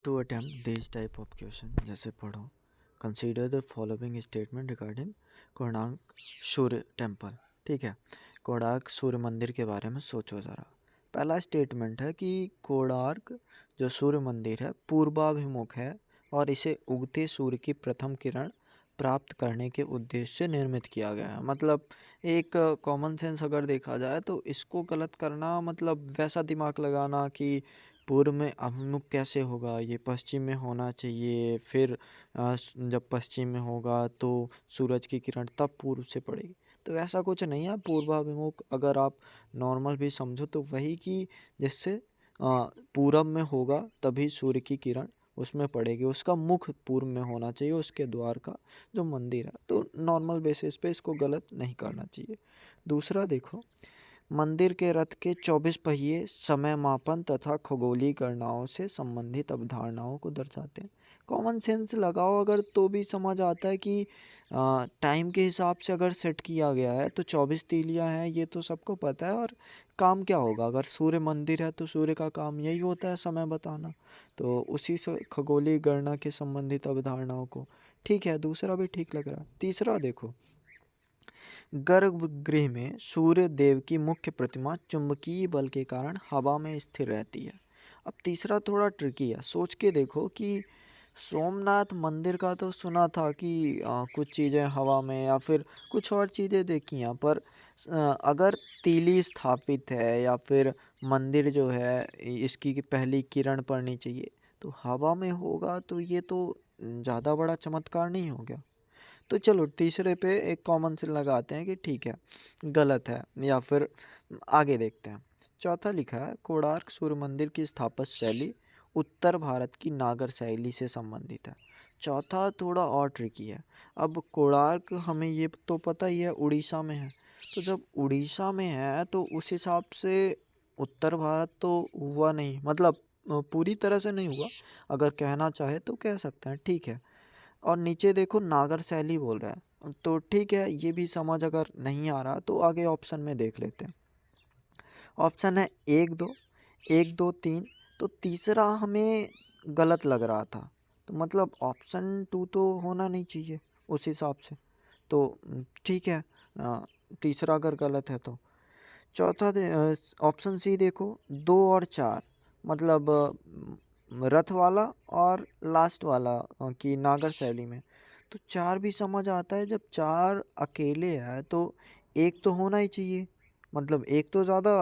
To attempt these type of question जैसे पढ़ो, consider the following statement regarding Konark Surya temple. ठीक है, कोणार्क सूर्य मंदिर के बारे में सोचो ज़रा। पहला स्टेटमेंट है कि कोणार्क जो सूर्य मंदिर है पूर्वाभिमुख है और इसे उगते सूर्य की प्रथम किरण प्राप्त करने के उद्देश्य से निर्मित किया गया है। मतलब एक कॉमन सेंस अगर देखा जाए तो इसको गलत करना मतलब वैसा दिमाग लगाना कि पूर्व में अभिमुख कैसे होगा, ये पश्चिम में होना चाहिए, फिर जब पश्चिम में होगा तो सूरज की किरण तब पूर्व से पड़ेगी। तो ऐसा कुछ नहीं है। पूर्वाभिमुख अगर आप नॉर्मल भी समझो तो वही कि जिससे पूरब में होगा तभी सूर्य की किरण उसमें पड़ेगी, उसका मुख पूर्व में होना चाहिए, उसके द्वार का जो मंदिर है। तो नॉर्मल बेसिस पे इसको गलत नहीं करना चाहिए। दूसरा देखो, मंदिर के रथ के 24 पहिए समय मापन तथा खगोलीय गणनाओं से संबंधित अवधारणाओं को दर्शाते हैं। कॉमन सेंस लगाओ अगर तो भी समझ आता है कि टाइम के हिसाब से अगर सेट किया गया है तो 24 तीलियां हैं, ये तो सबको पता है। और काम क्या होगा, अगर सूर्य मंदिर है तो सूर्य का काम यही होता है समय बताना, तो उसी से खगोलीय गणना के संबंधित अवधारणाओं को। ठीक है, दूसरा भी ठीक लग रहा है। तीसरा देखो, गर्भगृह में सूर्य देव की मुख्य प्रतिमा चुंबकीय बल के कारण हवा में स्थिर रहती है। अब तीसरा थोड़ा ट्रिकी है, सोच के देखो कि सोमनाथ मंदिर का तो सुना था कि कुछ चीज़ें हवा में या फिर कुछ और चीज़ें देखी हैं, पर अगर तीली स्थापित है या फिर मंदिर जो है इसकी पहली किरण पड़नी चाहिए तो हवा में होगा, तो ये तो ज़्यादा बड़ा चमत्कार नहीं हो गया। तो चलो तीसरे पे एक कॉमन से लगाते हैं कि ठीक है गलत है, या फिर आगे देखते हैं। चौथा लिखा है, कोणार्क सूर्य मंदिर की स्थापत्य शैली उत्तर भारत की नागर शैली से संबंधित है। चौथा थोड़ा और ट्रिकी है। अब कोणार्क हमें ये तो पता ही है उड़ीसा में है, तो जब उड़ीसा में है तो उस हिसाब से उत्तर भारत तो हुआ नहीं, मतलब पूरी तरह से नहीं हुआ। अगर कहना चाहे तो कह सकते हैं, ठीक है। और नीचे देखो नागर शैली बोल रहा है, तो ठीक है ये भी समझ अगर नहीं आ रहा तो आगे ऑप्शन में देख लेते हैं। ऑप्शन है एक दो तीन। तो तीसरा हमें गलत लग रहा था, तो मतलब ऑप्शन टू तो होना नहीं चाहिए उस हिसाब से। तो ठीक है, तीसरा अगर गलत है तो चौथा ऑप्शन सी देखो, दो और चार, मतलब रथ वाला और लास्ट वाला कि नागर शैली में। तो चार भी समझ आता है, जब चार अकेले है तो एक तो होना ही चाहिए, मतलब एक तो ज़्यादा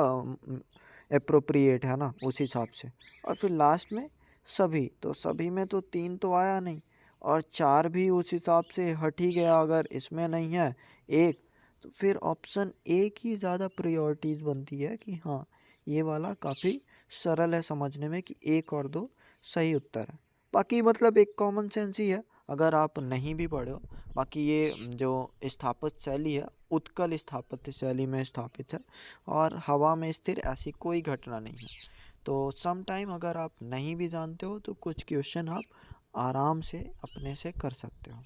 अप्रोप्रिएट है ना उस हिसाब से। और फिर लास्ट में सभी, तो सभी में तो तीन तो आया नहीं, और चार भी उस हिसाब से हट ही गया अगर इसमें नहीं है एक। तो फिर ऑप्शन ए की ज़्यादा प्रायोरिटीज़ बनती है कि हाँ ये वाला काफ़ी सरल है समझने में कि एक और दो सही उत्तर है। बाकी मतलब एक कॉमन सेंस ही है अगर आप नहीं भी पढ़े हो। बाकी ये जो स्थापत्य शैली है उत्कल स्थापत्य शैली में स्थापित है और हवा में स्थिर ऐसी कोई घटना नहीं है। तो सम टाइम अगर आप नहीं भी जानते हो तो कुछ क्वेश्चन आप आराम से अपने से कर सकते हो।